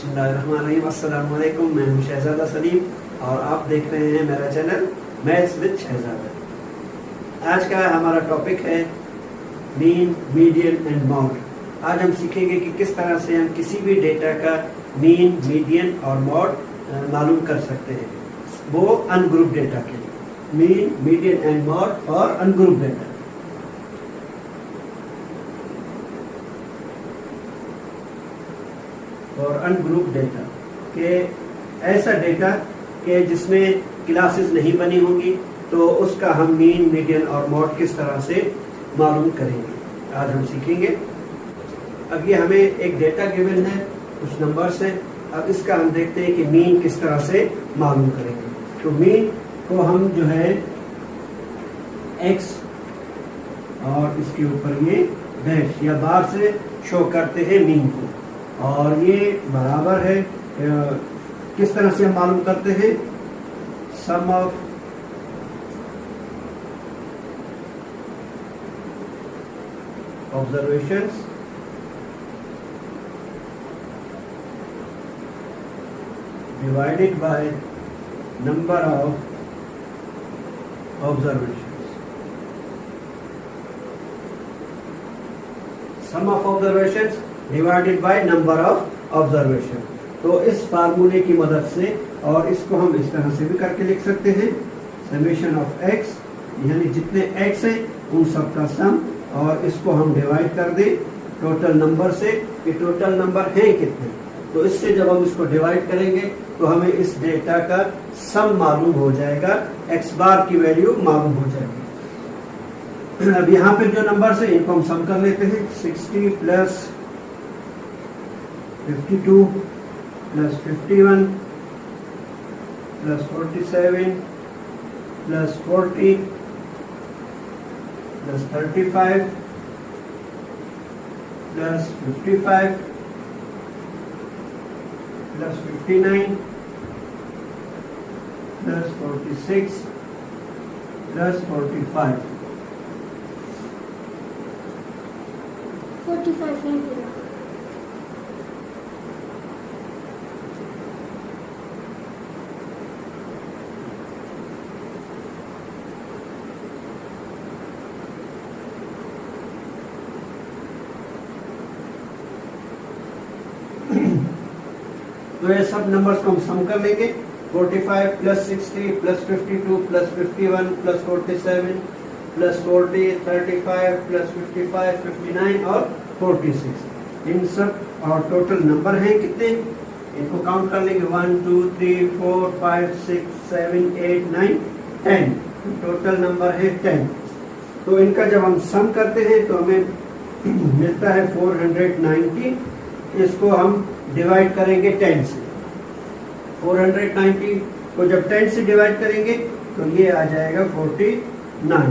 बिस्मिल्लाहिर्रहमानिर्रहीम। अस्सलाम वालेकुम। मैं हूं शहजादा सलीम और आप देख रहे हैं मेरा चैनल मैथ्स विद शहजादा। आज का हमारा टॉपिक है मीन, मीडियन एंड मॉड। आज हम सीखेंगे कि किस तरह से हम किसी भी डेटा का मीन, मीडियन और मॉड मालूम कर सकते हैं, वो अनग्रुप डेटा के लिए। Mean, median and mod for ungroup data. और अनग्रुप डेटा के ऐसा डेटा के जिसमें क्लासेस नहीं बनी होंगी, तो उसका हम मीन, मीडियन और मॉड किस तरह से मालूम करेंगे, आज हम सीखेंगे। अब ये हमें एक डेटा गिवन है, कुछ नंबर्स हैं। अब इसका हम देखते हैं कि मीन किस तरह से मालूम करेंगे। तो मीन को हम जो है x और इसके ऊपर ये डैश या बार से शो करते हैं मीन को, और ये बराबर है किस तरह से हम मालूम करते हैं, sum of observations divided by number of observations. Sum of observations divided by number of observation. तो इस फार्मूले की मदद से, और इसको हम इस तरह से भी करके लिख सकते हैं, समेशन ऑफ x, यानी जितने x है उन सब का सम, और इसको हम डिवाइड कर दें टोटल नंबर से कि टोटल नंबर है कितने। तो इससे जब हम इसको डिवाइड करेंगे तो हमें इस डेटा का सम मालूम हो जाएगा, x बार की वैल्यू मालूम हो जाएगी। अब यहाँ पे जो नंबर है इनको हम सम कर लेते हैं। 60 plus 52 plus 51 plus 47 plus 40 plus 35 plus 55 plus 59 plus 46 plus 45 नहीं पूरा। तो ये सब नंबर्स को हम सम कर लेंगे। 45 plus 60 plus 52 plus 51 plus 47 plus 40 35 plus 55 59 और 46, इन सब और टोटल नंबर हैं कितने, इनको काउंट कर लेंगे। 1 2 3 4 5 6 7 8 9 10, टोटल नंबर है 10। तो इनका जब हम सम करते हैं तो हमें मिलता है 490। इसको हम डिवाइड करेंगे 10 से। 490 को जब 10 से डिवाइड करेंगे तो ये आ जाएगा 49।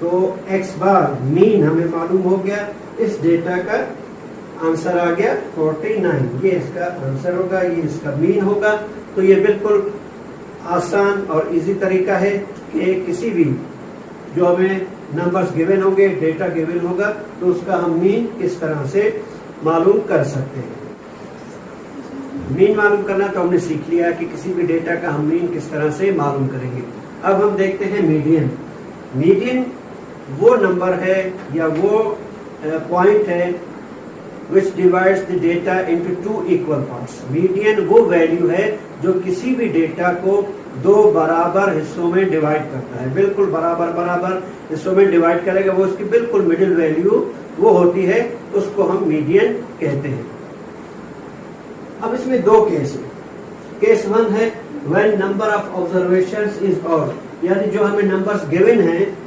तो x बार मीन हमें मालूम हो गया, इस डेटा का आंसर आ गया 49। ये इसका आंसर होगा, ये इसका मीन होगा। तो ये बिल्कुल आसान और इजी तरीका है कि किसी भी जो हमें नंबर्स गिवन होंगे, डेटा गिवन होगा, तो उसका हम मीन किस तरह से मालूम कर सकते हैं। मीन मालूम करना तो हमने सीख लिया कि किसी भी डेटा का हम मीन किस तरह से मालूम करेंगे। अब हम देखते हैं मीडियन। मीडियन वो नंबर है या वो पॉइंट है विच divides the data into two equal parts. Median वो वैल्यू है जो किसी भी डेटा को दो बराबर हिस्सों में डिवाइड करता है, बिल्कुल बराबर बराबर हिस्सों में डिवाइड करेगा, वो उसकी बिल्कुल मिडिल वैल्यू वो होती है, उसको हम मीडियन कहते हैं। अब इसमें दो केस है। केस 1 है when number of observations is odd, यानी जो हमें नंबर्स गिवन हैं,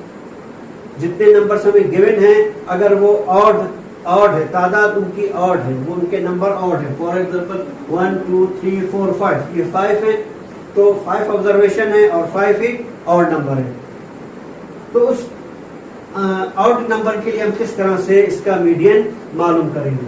जितने नंबर्स हमें गिवन हैं, अगर वो ऑड है, तादाद उनकी ऑड है, वो उनके नंबर ऑड है। फॉर एग्जांपल 1 2 3 4 5, ये 5 है, तो 5 ऑब्जर्वेशन है और 5 ही ऑड नंबर है। तो उस ऑड नंबर के लिए हम किस तरह से इसका मीडियन मालूम करेंगे।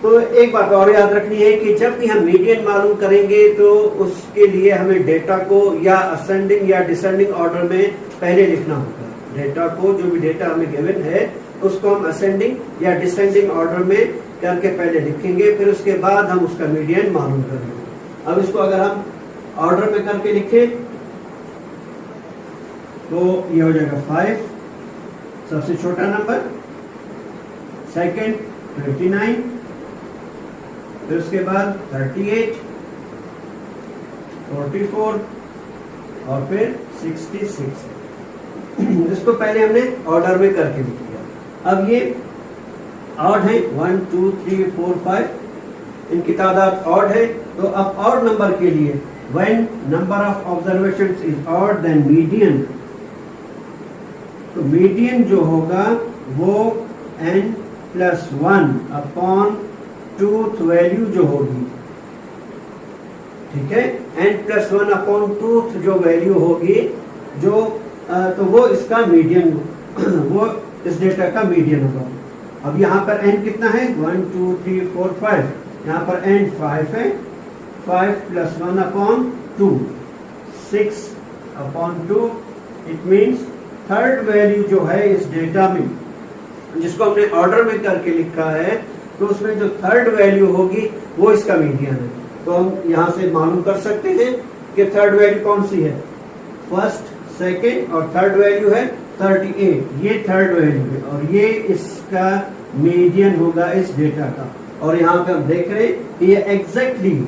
तो एक बात और याद रखनी है कि जब भी हम मीडियन मालूम करेंगे तो उसके लिए हमें डेटा को या असेंडिंग या डिसेंडिंग ऑर्डर में पहले लिखना होगा। डेटा को, जो भी डेटा हमें गिवन है, उसको हम असेंडिंग या डिसेंडिंग ऑर्डर में करके पहले लिखेंगे, फिर उसके बाद हम उसका मीडियन मालूम करेंगे। अब इसको अगर हम ऑर्डर में करके लिखें तो ये हो जाएगा 5 सबसे छोटा नंबर, सेकंड 29, फिर उसके बाद 38, 44 और फिर 66। इसको पहले हमने ऑर्डर में करके लिख दिया। अब ये ऑड है 1 2 3 4 5, इनकी तादाद ऑड है। तो अब ऑड नंबर के लिए when number of observations is odd then median, तो मीडियन जो होगा वो n+1 अपॉन टूथ वैल्यू जो होगी, ठीक है, n+1 अपॉन टूथ जो वैल्यू होगी जो तो वो इसका मीडियन, वो इस डेटा का मीडियन होगा। अब यहाँ पर n कितना है 1 2 3 4 5, यहाँ पर n 5 है, 5 + 1 upon 2 6 upon 2, it means third value जो है इस डेटा में जिसको हमने ऑर्डर में करके लिखा है, तो उसमें जो थर्ड वैल्यू होगी वो इसका मीडियन है। तो हम यहाँ से मालूम कर सकते हैं कि थर्ड वैल्यू कौन सी है, फर्स्ट सेकंड और थर्ड वैल्यू है 38, ये थर्ड वैल्यू है और ये इसका मीडियन होगा इस डेटा का। और यहाँ पे हम देख रहे हैं कि ये एग्जैक्टली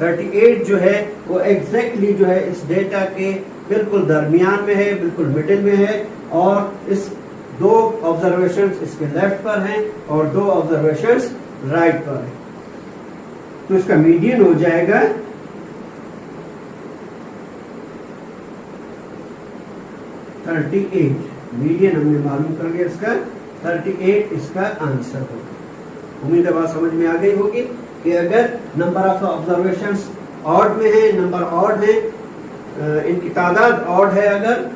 38 जो है वो एग्जैक्टली जो है इस डेटा के बिल्कुल दरमियान में है, बिल्कुल मिडिल में है, और इस दो ऑब्जर्वेशंस इसके लेफ्ट पर हैं और दो ऑब्जर्वेशंस राइट पर हैं। तो इसका मीडियन हो जाएगा 38। मीडियन हमने मालूम कर लिया इसका 38, इसका आंसर होगा। उम्मीद है बात समझ में आ गई होगी कि अगर नंबर ऑफ ऑब्जर्वेशंस ऑड में है, नंबर ऑड है, इनकी तादाद ऑड है, अगर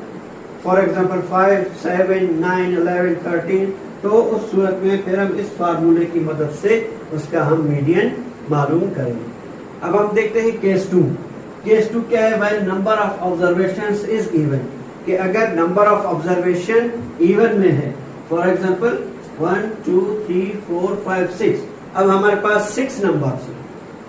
फॉर एग्जांपल 5 7 9 11 13, तो उस सूरत में फिर हम इस फार्मूले की मदद से उसका हम मीडियन मालूम करेंगे। अब हम देखते हैं केस 2। केस 2 क्या है, when number of observations is even, कि अगर नंबर ऑफ ऑब्जर्वेशन इवन में है, फॉर एग्जांपल 1 2 3 4 5 6, अब हमारे पास 6 नंबर्स हैं,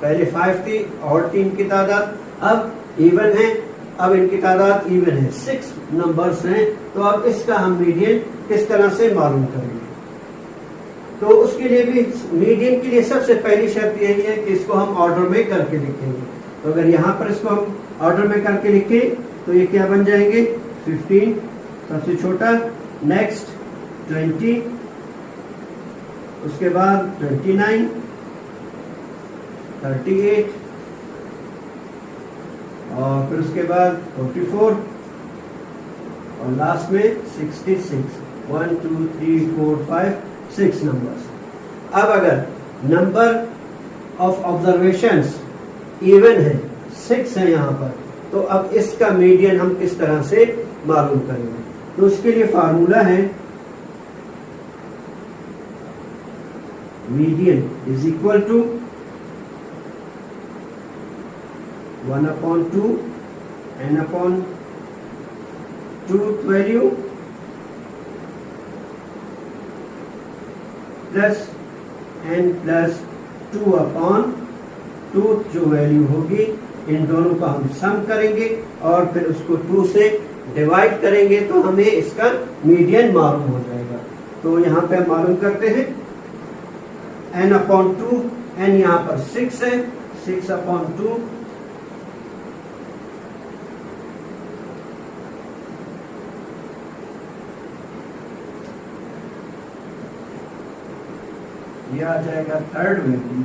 पहले 5 थी और 3 की तादाद, अब इवन है, अब इनकी तादाद इवन है, 6 नंबर्स हैं। तो अब इसका हम मीडियन किस तरह से मालूम करेंगे, तो उसके लिए भी मीडियन के लिए सबसे पहली शर्त यही है कि इसको हम ऑर्डर में करके लिखेंगे। तो अगर यहाँ पर इसको हम ऑर्डर में करके लिखें तो ये क्या बन जाएंगे, 15 सबसे छोटा, नेक्स्ट 20, उसके बाद 29, 38 और फिर उसके बाद 44 और लास्ट में 66। 1 2 3 4 5 6 नंबर्स। अब अगर नंबर ऑफ ऑब्जर्वेशंस इवन है, 6 है यहाँ पर, तो अब इसका मीडियन हम किस तरह से मालूम करेंगे, तो उसके लिए फार्मूला है median is equal to 1/2 n/2 value plus n+2/2 जो वैल्यू होगी, इन दोनों का हम सम करेंगे और फिर उसको 2 से डिवाइड करेंगे तो हमें इसका मीडियन मालूम हो जाएगा। तो यहाँ पे हम मालूम करते हैं n/2, n यहाँ पर 6 है, 6/2 ये आ जाएगा थर्ड वैल्यू।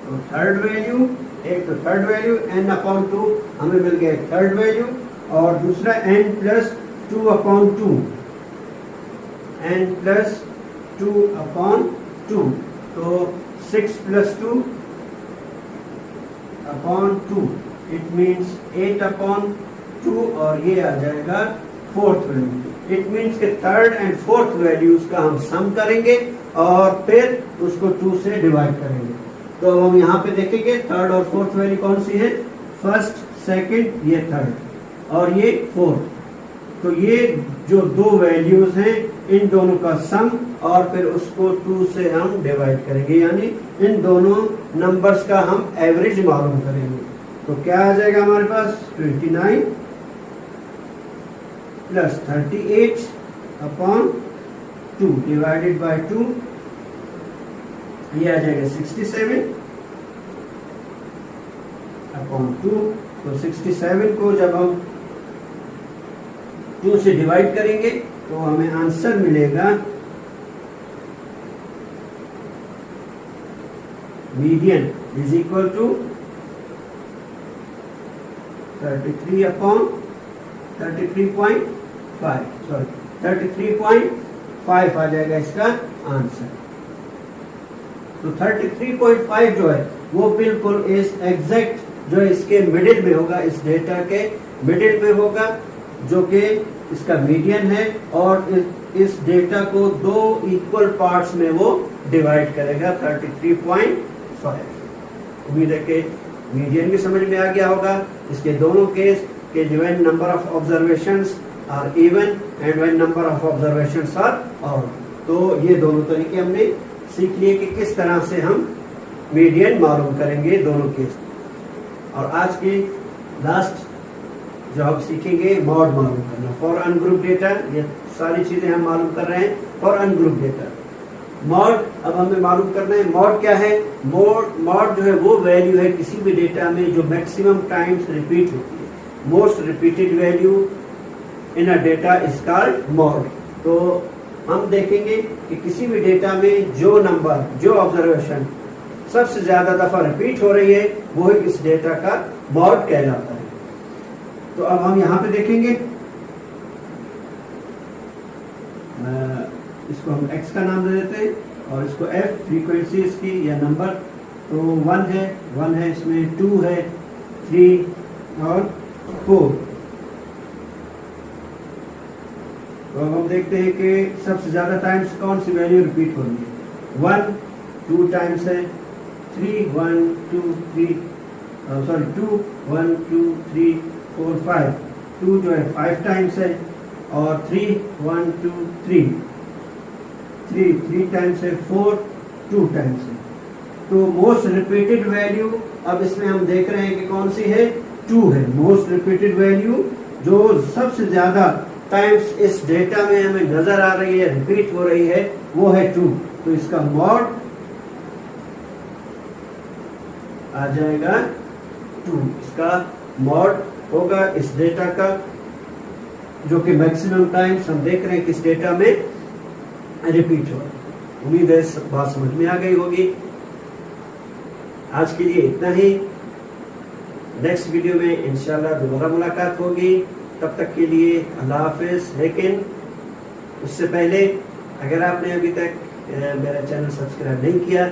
तो थर्ड वैल्यू, एक तो थर्ड वैल्यू n/2 हमें मिल गया थर्ड वैल्यू, और दूसरा n+2/2, n+2/2, तो 6 + 2/2, इट मीन्स 8/2, और ये आ जाएगा फोर्थ वैल्यू। इट मीन्स के थर्ड एंड फोर्थ वैल्यूज का हम सम करेंगे और फिर उसको 2 से डिवाइड करेंगे। तो हम यहाँ पे देखेंगे थर्ड और फोर्थ वैल्यू कौन सी है, फर्स्ट सेकंड ये थर्ड और ये फोर्थ। तो ये जो दो वैल्यूज हैं इन दोनों का सम और फिर उसको 2 से हम डिवाइड करेंगे, यानी इन दोनों नंबर्स का हम एवरेज मालूम करेंगे। तो क्या आ जाएगा हमारे पास 29 प्लस 38 अपॉन 2 डिवाइडेड बाय 2, ये आ जाएगा 67 अपॉन 2। तो 67 को जब हम 2 से डिवाइड करेंगे तो हमें आंसर मिलेगा median is equal to 33 upon 33.5, sorry 33.5 आ जाएगा इसका आंसर। तो 33.5 जो है वो बिल्कुल इस एग्जैक्ट जो इसके मिडिल में होगा, इस डेटा के मिडिल में होगा, जो कि इसका मीडियन है, और इस डेटा को 2 इक्वल पार्ट्स में वो डिवाइड करेगा 33.5। उम्मीद है कि मीडियन भी समझ में आ गया होगा। इसके दोनों केस के when number of observations are even and when number of observations are odd. तो ये दोनों तरीके हमने सीख लिए कि किस तरह से हम मीडियन मालूम करेंगे दोनों केस। और आज की लास्ट जो हम सीखेंगे मॉड मालूम करना फॉर अनग्रुप डेटा। ये सारी चीजें हम मालूम कर रहे हैं फॉर अनग्रुप डेटा। मॉड अब हमें मालूम करना है मॉड क्या है। मॉड जो है वो वैल्यू है किसी भी डेटा में जो मैक्सिमम टाइम्स रिपीट होती है। Most repeated value in a data is called mod. तो हम देखेंगे कि किसी भी डेटा में जो नंबर, जो ऑब्जर्वेशन सबसे ज्यादा दफा रिपीट हो रही है वो इस डेटा का मॉड कहलाता है। तो अब हम यहाँ पे देखेंगे, इसको हम x का नाम दे देते हैं और इसको f फ्रीक्वेंसी इसकी या नंबर। तो 1 है, इसमें 2 है, 3 और 4। तो अब हम देखते हैं कि सबसे ज्यादा टाइम्स कौन सी वैल्यू रिपीट हो रही है। 1 2 टाइम्स है, 3 1 2 3 सॉरी 2 1 2 3 4 5। 2 जो है 5 टाइम्स है और 3 1 2 3 3 टाइम्स है, 4 2 टाइम्स है। तो मोस्ट रिपीटेड वैल्यू अब इसमें हम देख रहे हैं कि कौन सी है, 2 है। मोस्ट रिपीटेड वैल्यू जो सबसे ज्यादा टाइम्स इस डेटा में हमें नजर आ रही है, रिपीट हो रही है, वो है 2। तो इसका मॉड आ जाएगा 2। इसका मॉड होगा इस डेटा का जो कि मैक्सिमम टाइम्स हम देख रहे हैं किस डेटा में रिपीट हो। उम्मीद है सब बात समझ में आ गई होगी। आज के लिए इतना ही। नेक्स्ट वीडियो में इंशाल्लाह दोबारा मुलाकात होगी। तब तक के लिए अल्लाह हाफिज। लेकिन उससे पहले अगर आपने अभी तक मेरा चैनल सब्सक्राइब नहीं किया,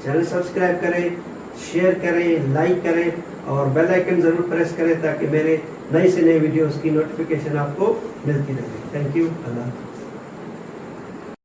चैनल सब्सक्राइब करें, शेयर करें, लाइक करें और बेल आइकन जरूर प्रेस करें ताकि मेरे नए से नए वीडियोस की नोटिफिकेशन आपको मिलती रहे। Thank you. अल्लाह।